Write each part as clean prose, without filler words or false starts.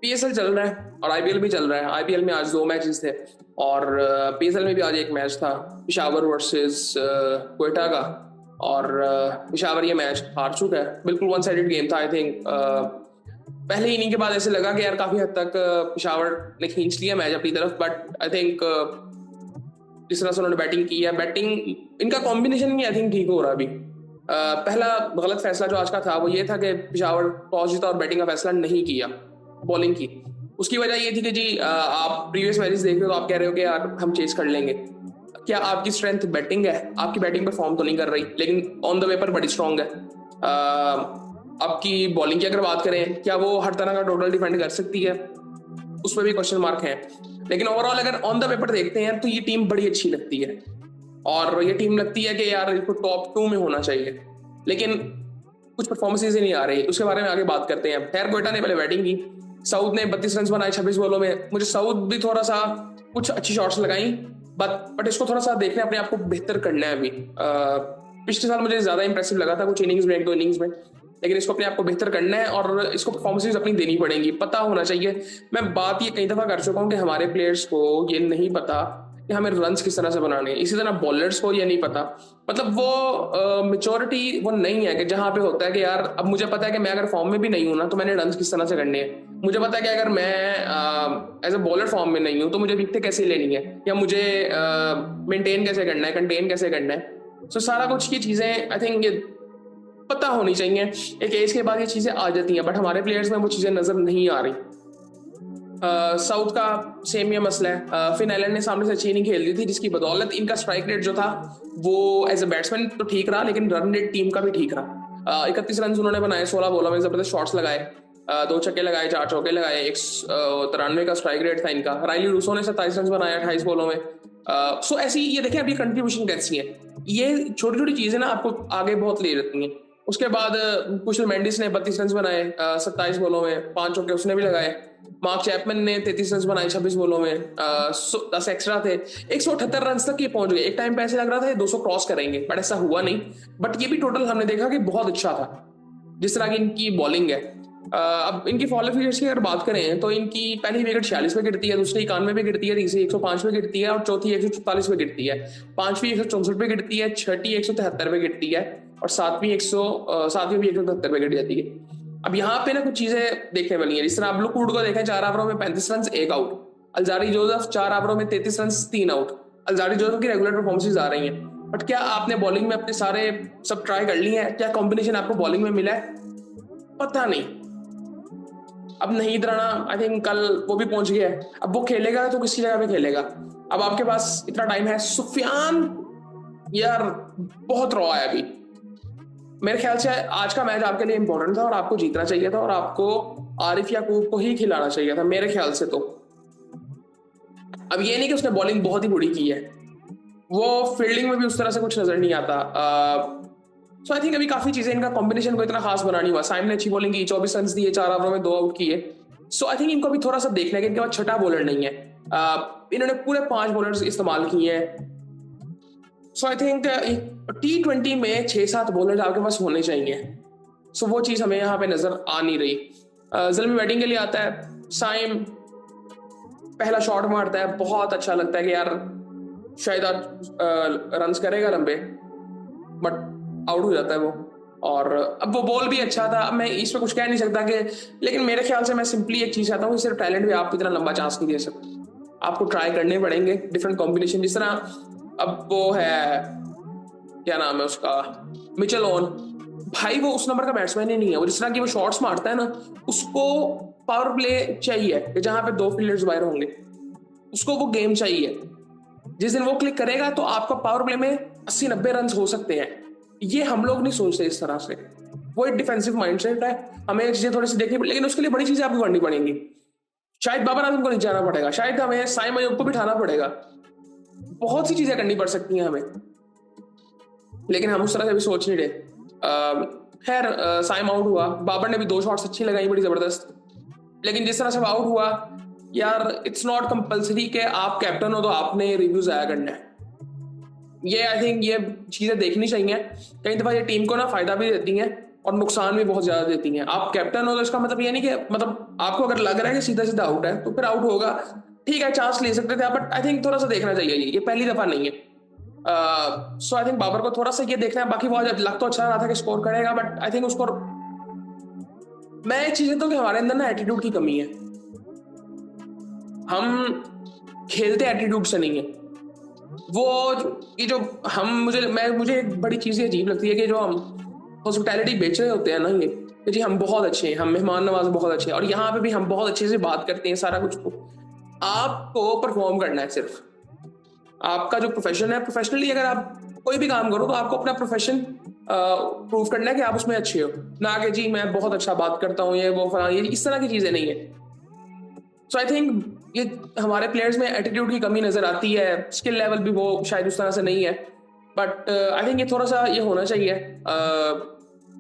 PSL चल रहा है और आईपीएल भी चल रहा है। आईपीएल में आज 2 मैचेस थे और पीएसएल में भी आज एक मैच था, पिशावर वर्सेस क्वेटा का। और पिशावर ये मैच हार चुका है, बिल्कुल वन साइडेड गेम था। आई थिंक पहले इनिंग के बाद ऐसे लगा कि यार काफी हद तक पिशावर ने खींच लिया मैच अपनी तरफ, बट आई थिंक जिस तरह से उन्होंने बैटिंग की है, बैटिंग इनका कॉम्बिनेशन नहीं आई थिंक ठीक हो रहा अभी। पहला गलत फैसला जो आज का था वो ये था कि पिशावर टॉस जीता और बैटिंग का फैसला नहीं किया, बॉलिंग की। उसकी वजह ये थी कि जी आप प्रीवियस मैचेस देख रहे हो तो आप कह रहे हो कि यार हम चेस कर लेंगे। क्या आपकी स्ट्रेंथ बैटिंग है? आपकी बैटिंग परफॉर्म तो नहीं कर रही, लेकिन ऑन द पेपर बड़ी स्ट्रांग है। आपकी बॉलिंग की अगर बात करें, क्या वो हर तरह का टोटल डिफेंड कर सकती है? उस पर भी क्वेश्चन मार्क है। लेकिन ओवरऑल अगर ऑन द पेपर देखते हैं तो ये टीम बड़ी अच्छी लगती है और ये टीम लगती है कि यार इसको टॉप 2 में होना चाहिए, लेकिन कुछ परफॉर्मेंसेज ही नहीं आ रही। उसके बारे में आगे बात करते हैं। खैर, क्वेटा ने पहले बैटिंग की, साउथ ने 32 रन बनाए 26 बॉलों में। मुझे साउथ भी थोड़ा सा कुछ अच्छी शॉट्स लगाई, बट इसको थोड़ा सा देखना, अपने आप को बेहतर करना है अभी। पिछले साल मुझे ज्यादा इंप्रेसिव लगा था कुछ इनिंग्स में, 1-2 इनिंग्स में, लेकिन इसको अपने आप को बेहतर करना है और इसको परफॉर्मेंसेज अपनी देनी पड़ेंगी, पता होना चाहिए। मैं बात ये कई दफा कर चुका हूँ कि हमारे प्लेयर्स को ये नहीं पता कि हमें रन्स किस तरह से बनाने हैं, इसी तरह बॉलर्स को ये नहीं पता। मतलब वो मेच्योरिटी वो नहीं है कि जहां पे होता है कि यार अब मुझे पता है कि मैं अगर फॉर्म में भी नहीं हूं ना तो मैंने रन्स किस तरह से करने हैं। मुझे पता है कि अगर मैं एज अ बॉलर फॉर्म में नहीं हूं तो मुझे विकेटें कैसे लेनी है, या मुझे मेंटेन कैसे करना है, कंटेन कैसे करना है। सो सारा कुछ ये चीजें आई थिंक ये पता होनी चाहिए। एक एज के बाद ये चीजें आ जाती हैं, बट हमारे प्लेयर्स में वो चीजें नजर नहीं आ रही। साउथ का सेम ये मसला है। फिन आइलैंड ने सामने से अच्छी इनिंग खेल दी थी, जिसकी बदौलत इनका स्ट्राइक रेट जो था वो एज ए बैट्समैन तो ठीक रहा, लेकिन रन रेट टीम का भी ठीक रहा। 31 रन उन्होंने बनाए 16 बॉलों में, जबरदस्त शॉट्स लगाए, 2 छक्के लगाए, 4 चौके लगाए, 193 का स्ट्राइक रेट था इनका। राइली रूसो ने 27 रन बनाए 28 बॉलों में। सो ऐसी ये देखें अभी कंट्रीब्यूशन कैसी है। ये छोटी छोटी चीजें ना आपको आगे बहुत ले जाती हैं। उसके बाद कुशल मेंडिस ने 32 रन बनाए 27 बॉलों में, 5 चौके उसने भी लगाए। मार्क चैपमैन ने 33 रन बनाए 26 बॉलों में, 10 एक्स्ट्रा थे, 178 रन तक ये पहुंच गए। एक टाइम पे ऐसे लग रहा था ये 200 क्रॉस करेंगे, बट ऐसा हुआ नहीं। बट ये भी टोटल हमने देखा कि बहुत अच्छा था जिस तरह की इनकी बॉलिंग है। अब इनकी फॉलो फिगर्स की अगर बात करें तो इनकी पहली विकेट 46 पे गिरती है, दूसरी 91 पे गिरती है, तीसरी 105 पे गिरती है और चौथी 144 पे गिरती है, पांचवी 164 पे गिरती है, छठी 173 पे गिरती है और सातवीं भी 173 पे गिर जाती है। अब यहाँ पे ना कुछ चीजें देखने वाली है। जिस तरह आप लुक वुड को देखें, 4 ओवरों में 35 रन 1 आउट। अल्जारी जोसेफ 4 ओवरों में 33 रन 3 आउट। अल्जारी जोसेफ की रेगुलर परफॉर्मेंसेज आ रही हैं, बट क्या आपने बॉलिंग में अपने सारे सब ट्राई कर लिए हैं? क्या कॉम्बिनेशन आपको बॉलिंग में मिला है? पता नहीं। अब नहीं राणा आई थिंक कल वो भी पहुंच गया है, अब वो खेलेगा तो किसकी जगह पे खेलेगा? अब आपके पास इतना टाइम है। सुफियान यार बहुत रॉ है अभी। मेरे ख्याल से आज का मैच आपके लिए इंपॉर्टेंट था और आपको जीतना चाहिए था और आपको आरिफ याकूब को ही खिलाना चाहिए था मेरे ख्याल से। तो अब ये नहीं कि उसने बॉलिंग बहुत ही बुरी की है, वो फील्डिंग में भी उस तरह से कुछ नजर नहीं आता। सो आई थिंक अभी काफी चीजें इनका कॉम्बिनेशन को इतना खास बना नहीं हुआ। साइम ने अच्छी बॉलिंग की, 24 रन दिए, 4 ओवरों में 2 आउट किए। सो आई थिंक इनको अभी थोड़ा सा देखना है कि इनके पास छठा बॉलर नहीं है। इन्होंने पूरे 5 बॉलर्स इस्तेमाल किए हैं। सो आई थिंक T20 में 6-7 बॉलर आपके पास होने चाहिए। सो वो चीज हमें यहाँ पे नजर आ नहीं रही। जल्मी बैटिंग के लिए आता है। साइम पहला शॉट मारता है, बहुत अच्छा लगता है कि यार शायद आज रन्स करेगा लंबे, बट आउट हो जाता है वो। और अब वो बॉल भी अच्छा था, अब मैं इस पर कुछ कह नहीं सकता कि, लेकिन मेरे ख्याल से मैं सिंपली एक चीज चाहता हूँ, सिर्फ टैलेंट भी आप इतना लंबा चांस नहीं दे सकते। आपको ट्राई करने पड़ेंगे डिफरेंट कॉम्बिनेशन। जिस तरह अब वो है, क्या नाम है उसका, मिचेल ऑन, भाई वो उस नंबर का बैट्समैन ही नहीं है। वो जिस तरह की वो शॉट्स मारता है ना, उसको पावर प्ले चाहिए कि जहां पे 2 फील्डर्स बाहर होंगे, उसको वो गेम चाहिए। जिस दिन वो क्लिक करेगा तो आपका पावर प्ले में 80-90 रन हो सकते हैं। ये हम लोग नहीं सोचते इस तरह से। वो एक डिफेंसिव माइंडसेट है, हमें चीजें थोड़ी सी देखनी, लेकिन उसके लिए बड़ी चीजें आपको करनी पड़ेंगी। शायद बाबर आजम को नहीं जाना पड़ेगा, शायद हमें साइम अयूब को बिठाना पड़ेगा, बहुत सी चीजें करनी पड़ सकती हैं हमें, लेकिन हम उस तरह से भी सोच नहीं रहे। खैर, साइम आउट हुआ, बाबर ने भी 2 शॉट्स अच्छी लगाई बड़ी जबरदस्त, लेकिन जिस तरह से आउट हुआ यार, इट्स नॉट कंपल्सरी कि आप कैप्टन हो तो आपने रिव्यूज आया करना है। ये आई थिंक ये चीजें देखनी चाहिए। कई दफा ये टीम को ना फायदा भी देती हैं और नुकसान भी बहुत ज्यादा देती हैं। आप कैप्टन हो तो इसका मतलब ये नहीं कि मतलब आपको अगर लग रहा है कि सीधा सीधा आउट है तो फिर आउट होगा, ठीक है, चांस ले सकते थे, बट आई थिंक थोड़ा सा देखना चाहिए, ये पहली दफा नहीं है। सो आई थिंक बाबर को थोड़ा सा ये देखना है। बाकी वो आज लग तो अच्छा रहा था कि स्कोर करेगा, बट आई थिंक उसको, मैं एक चीज कहता हूँ कि हमारे अंदर ना एटीट्यूड की कमी है। हम खेलते एटीट्यूड से नहीं है। वो ये जो हम मुझे एक बड़ी चीज ये अजीब लगती है कि जो हम हॉस्पिटैलिटी बेच रहे होते हैं ना, ये कि जी हम बहुत अच्छे हैं, हम मेहमान नवाज बहुत अच्छे हैं, और यहाँ पे भी हम बहुत अच्छे से बात करते हैं सारा कुछ। आपको परफॉर्म करना है सिर्फ। आपका जो प्रोफेशन है, प्रोफेशनली अगर आप कोई भी काम करो तो आपको अपना प्रोफेशन प्रूव करना है कि आप उसमें अच्छे हो, ना कि जी मैं बहुत अच्छा बात करता हूँ, ये वो फलाना, ये इस तरह की चीजें नहीं है। सो आई थिंक ये हमारे प्लेयर्स में एटीट्यूड की कमी नजर आती है। स्किल लेवल भी वो शायद उस तरह से नहीं है, बट आई थिंक ये थोड़ा सा ये होना चाहिए,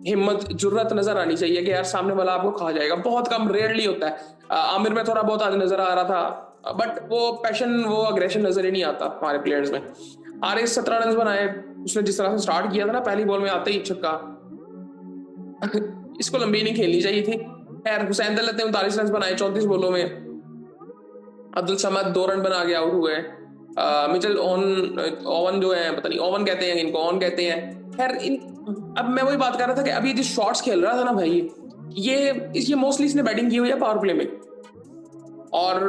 हिम्मत जुर्रत नजर आनी चाहिए कि यार सामने वाला आपको खा जाएगा। बहुत कम, रेयरली होता है। आमिर में थोड़ा बहुत आज नजर आ रहा था, बट वो पैशन, वो अग्रेशन नजर ही नहीं आता हमारे प्लेयर्स में। आरिस 17 रन बनाए, उसने जिस तरह से स्टार्ट किया था ना, पहली बॉल में आते ही छक्का। इसको लंबी नहीं खेलनी चाहिए थी। खैर, हुसैन दौलत ने 39 रन बनाए 34 बॉलों में। अब्दुल समद 2 रन बना के आउट हुए। मिचेल ओवन जो है, पता नहीं ओवन कहते हैं इनको, ऑन कहते हैं। खैर अब मैं वही बात कर रहा था कि अभी जिस शॉट्स खेल रहा था ना भाई, ये मोस्टली इसने बैटिंग की हुई है पावर प्ले में। और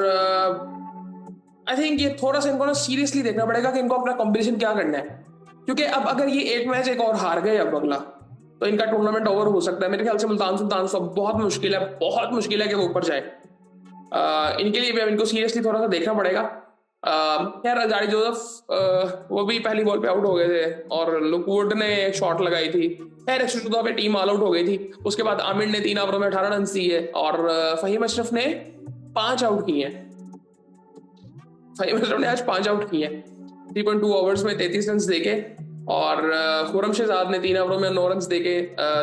आई थिंक ये थोड़ा सा इनको ना सीरियसली देखना पड़ेगा कि इनको अपना कॉम्बिनेशन क्या करना है, क्योंकि अब अगर ये एक मैच एक और हार गए अब अगला, तो इनका टूर्नामेंट ओवर हो सकता है। मेरे ख्याल से मुल्तान सुल्तान सब बहुत मुश्किल है, बहुत मुश्किल है कि वो ऊपर जाए। इनके लिए भी अब इनको सीरियसली थोड़ा सा देखना पड़ेगा। खैर अजारी जोसेफ वो भी पहली बॉल पे आउट हो गए थे, और लुकवुड ने एक शॉट लगाई थी। खैर 114 पे टीम ऑल आउट हो गई थी। उसके बाद आमिर ने 3 ओवरों में 18 रन दिए, और फहीम अशरफ ने 5 आउट किए हैं। फहीम अशरफ ने आज 5 आउट किए हैं 3.2 ओवर्स में 33 रन देके। और खुरम शहजाद ने 3 ओवरों में 9 रन देके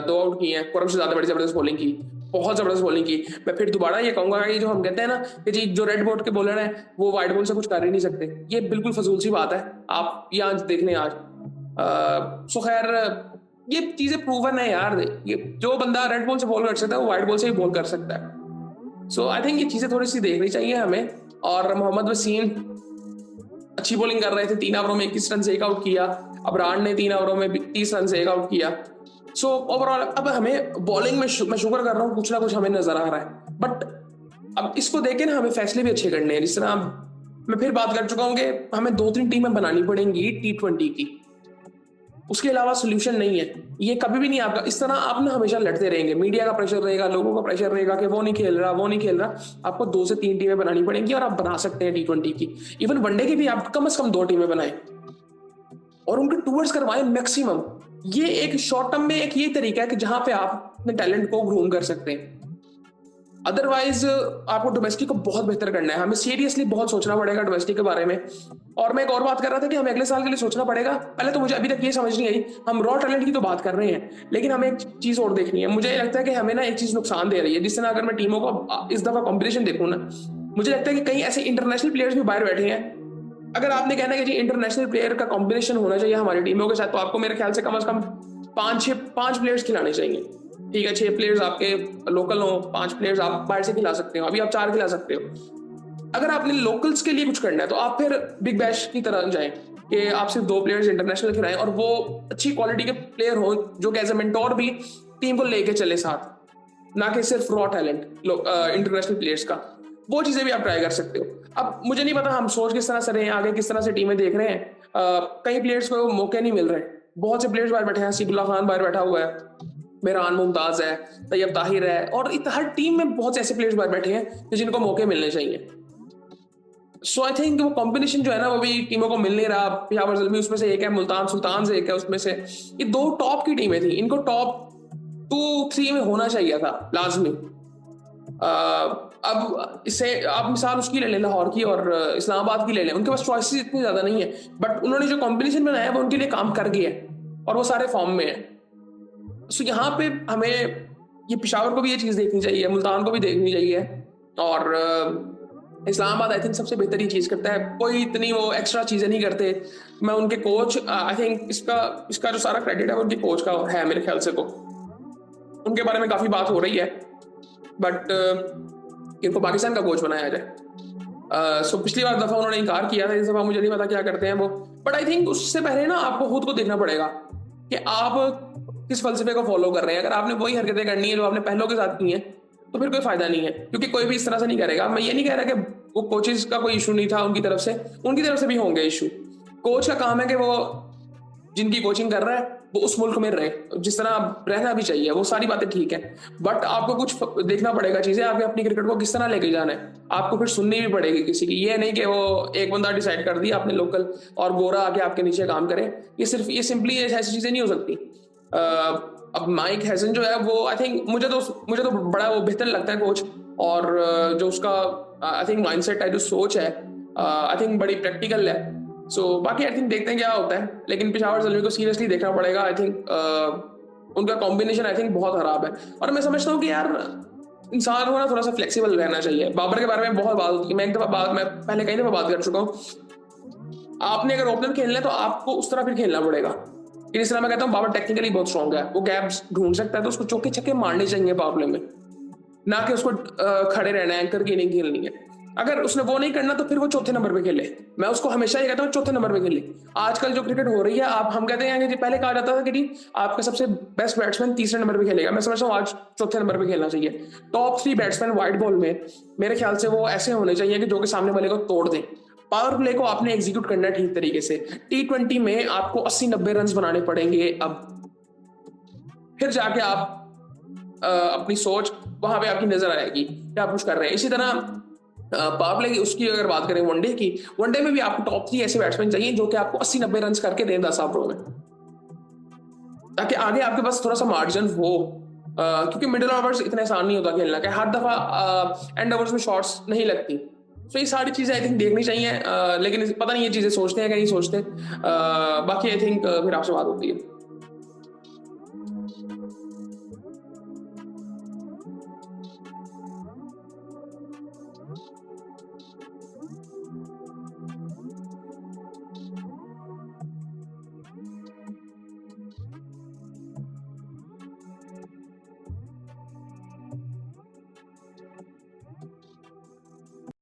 2 आउट किए हैं। खुरम शहजाद ने बड़ी जबरदस्त बॉलिंग की, बहुत जबरदस्त बॉलिंग की। मैं फिर दोबारा ये कहूंगा कि जो हम कहते हैं ना कि जी जो रेड बॉल के बॉलर हैं वो वाइड बॉल से कुछ कर ही नहीं सकते, ये बिल्कुल फजूल सी बात है। आप ये आज देख लें आज। सो खैर ये चीजें प्रूवन है यार, ये जो बंदा रेड बॉल से बॉल कर सकता है वो वाइड बॉल से भी बॉल कर सकता है। सो आई थिंक ये चीजें थोड़ी सी देखनी चाहिए हमें। और मोहम्मद वसीम अच्छी बॉलिंग कर रहे थे, 3 ओवरों में 21 रन से एक आउट किया। अबरान ने 3 ओवरों में 30 रन से एक आउट किया। सो ओवरऑल अब हमें बॉलिंग में मैं शुक्र कर रहा हूँ, कुछ ना कुछ हमें नजर आ रहा है, बट अब इसको देखे ना हमें फैसले भी अच्छे करने हैं। जिस तरह मैं फिर बात कर चुका हूँ कि हमें 2-3 टीमें बनानी पड़ेंगी T20 की, उसके अलावा सोल्यूशन नहीं है। ये कभी भी नहीं आपका इस तरह, आप ना हमेशा लड़ते रहेंगे, मीडिया का प्रेशर रहेगा, लोगों का प्रेशर रहेगा कि वो नहीं खेल रहा, वो नहीं खेल रहा। आपको 2 से 3 टीमें बनानी पड़ेंगी, और आप बना सकते हैं T20 की। इवन वनडे की भी आप कम से कम 2 टीमें बनाएं और उनके टूर्स करवाएं मैक्सिमम। ये एक शॉर्ट टर्म में एक ये तरीका है कि जहां पे आप अपने टैलेंट को ग्रूम कर सकते हैं। अदरवाइज आपको डोमेस्टिक को बहुत बेहतर करना है, हमें सीरियसली बहुत सोचना पड़ेगा डोमेस्टिक के बारे में। और मैं एक और बात कर रहा था कि हमें अगले साल के लिए सोचना पड़ेगा। पहले तो मुझे अभी तक ये समझ नहीं आई, हम रॉ टैलेंट की तो बात कर रहे हैं, लेकिन हमें एक चीज और देखनी है। मुझे लगता है कि हमें ना एक चीज नुकसान दे रही है। जिस तरह अगर मैं टीमों को इस दफा कॉम्पिटिशन देखूं ना, मुझे लगता है कि कई ऐसे इंटरनेशनल प्लेयर्स भी बाहर बैठे हैं। अगर आपने कहना है कि जी इंटरनेशनल प्लेयर का कॉम्बिनेशन होना चाहिए हमारी टीमों के साथ, तो आपको मेरे ख्याल से कम 5 प्लेयर्स खिलाने चाहिए। ठीक है, 6 प्लेयर्स आपके लोकल हो, 5 प्लेयर्स आप बाहर से खिला सकते हो। अभी आप 4 खिला सकते हो। अगर आपने लोकल्स के लिए कुछ करना है तो आप फिर बिग बैश की तरह जाएं कि आप सिर्फ 2 प्लेयर्स इंटरनेशनल खिलाएं, और वो अच्छी क्वालिटी के प्लेयर हो जो एज ए मेंटोर भी टीम को लेके चले साथ, ना कि सिर्फ रॉ टैलेंट इंटरनेशनल प्लेयर्स का। वो चीजें भी आप ट्राई कर सकते हो। अब मुझे नहीं पता हम सोच किस तरह से रहे हैं, आगे किस तरह से टीमें देख रहे हैं। कई प्लेयर्स को मौके नहीं मिल रहे, बहुत से प्लेयर्स बाहर बैठे हैं। सिबुल्ला खान बाहर बैठा हुआ है, मेहरान मुमताज है, तैयब ताहिर है, और हर टीम में बहुत से ऐसे प्लेयर्स बाहर बैठे हैं जिनको मौके मिलने चाहिए। सो आई थिंक वो कॉम्बिनेशन जो है ना वो भी टीमों को मिल नहीं रहा। पिशावर ज़ल्मी उसमें से एक है, मुल्तान सुल्तान से एक है उसमें से। ये 2 टॉप की टीमें थी, इनको टॉप 2-3 में होना चाहिए था लाजमी। अब इससे आप मिसाल उसकी ले लें, लाहौर की और इस्लामाबाद की ले लें। उनके पास चॉइसेस इतनी ज्यादा नहीं है, बट उन्होंने जो कॉम्बिनेशन बनाया वो उनके लिए काम कर गया है, और वो सारे फॉर्म में है। सो यहाँ पे हमें ये पिशावर को भी ये चीज देखनी चाहिए, मुल्तान को भी देखनी चाहिए। और इस्लामाबाद आई थिंक सबसे बेहतर ये चीज करता है, कोई इतनी वो एक्स्ट्रा चीजें नहीं करते। मैं उनके कोच, आई थिंक इसका जो सारा क्रेडिट है वो उनके कोच का है मेरे ख्याल से। को उनके बारे में काफी बात हो रही है, बट इनको पाकिस्तान का कोच बनाया जाए। सो पिछली बार दफा उन्होंने इनकार किया था, इस दफा मुझे नहीं पता क्या करते हैं वो। बट आई थिंक उससे पहले ना आपको खुद को देखना पड़ेगा कि आप किस फलसफे को फॉलो कर रहे हैं। अगर आपने वही हरकतें करनी है जो आपने पहलों के साथ की हैं, तो फिर कोई फायदा नहीं है, क्योंकि कोई भी इस तरह से नहीं करेगा। मैं ये नहीं कह रहा कि वो कोचेस का कोई इशू नहीं था उनकी तरफ से भी होंगे इशू। कोच का काम है कि वो जिनकी कोचिंग कर रहा है वो उस मुल्क में रहे, जिस तरह रहना भी चाहिए, वो सारी बातें ठीक है। बट आपको कुछ देखना पड़ेगा चीजें, आपके अपनी क्रिकेट को किस तरह लेके जाना है, आपको फिर सुननी भी पड़ेगी किसी की। ये नहीं कि वो एक बंदा डिसाइड कर दिया आपने लोकल और गोरा आके आपके नीचे काम करे। ये सिंपली ऐसी चीजें नहीं हो सकती। अब माइक हैसन जो है वो आई थिंक मुझे तो बड़ा वो बेहतर लगता है कोच। और जो उसका आई थिंक माइंडसेट है, जो सोच है, आई थिंक बड़ी प्रैक्टिकल है। सो बाकी आई थिंक देखते हैं क्या होता है, लेकिन पेशावर ज़ल्मी को सीरियसली देखना पड़ेगा। आई थिंक उनका कॉम्बिनेशन आई थिंक बहुत खराब है। और मैं समझता हूँ कि यार इंसान को ना थोड़ा सा फ्लेक्सिबल रहना चाहिए। बाबर के बारे में बहुत बात होती है, मैं पहले कई दफा बात कर चुका हूँ। आपने अगर ओपनर खेलना है तो आपको उस तरह फिर खेलना पड़ेगा। इस तरह मैं कहता हूँ बाबर टेक्निकली बहुत स्ट्रॉन्ग है, वो गैप्स ढूंढ सकता है, तो उसको चौके छक्के मारने चाहिए पावर प्ले में, ना कि उसको खड़े रहना है, एंकर की इनिंग खेलनी है। अगर उसने वो नहीं करना तो फिर वो चौथे नंबर पे खेले। मैं उसको हमेशा ये कहता हूँ चौथे नंबर पे खेले। आजकल जो क्रिकेट हो रही है, हम कहते हैं कि पहले कहा जाता था कि आपका सबसे बेस्ट बैट्समैन तीसरे नंबर पे खेलेगा। मैं समझता हूँ आज चौथे नंबर पे खेलना चाहिए। टॉप 3 बैट्समैन वाइड बॉल में मेरे ख्याल से वो ऐसे होने चाहिए कि जो कि सामने वाले को तोड़ दें। पावर प्ले को आपने एग्जीक्यूट करना है ठीक तरीके से। T20 में आपको 80-90 रन बनाने पड़ेंगे, अब फिर जाके आप अपनी सोच वहां पे आपकी नजर आएगी क्या कुछ कर रहे हैं। इसी तरह पावर प्ले की उसकी अगर बात करें वनडे में भी आपको टॉप 3 ऐसे बैट्समैन चाहिए जो कि आपको 80-90 रन करके दें 10 ओवरों में, ताकि आगे आपके पास थोड़ा सा मार्जिन हो। क्योंकि मिडिल ओवर्स इतने आसान नहीं होता खेलना, हर दफा एंड ओवर्स में शॉट्स नहीं लगती। तो ये सारी चीजें आई थिंक देखनी चाहिए, लेकिन पता नहीं ये चीजें सोचते हैं कि नहीं सोचते। बाकी आई थिंक फिर आपसे बात होती है।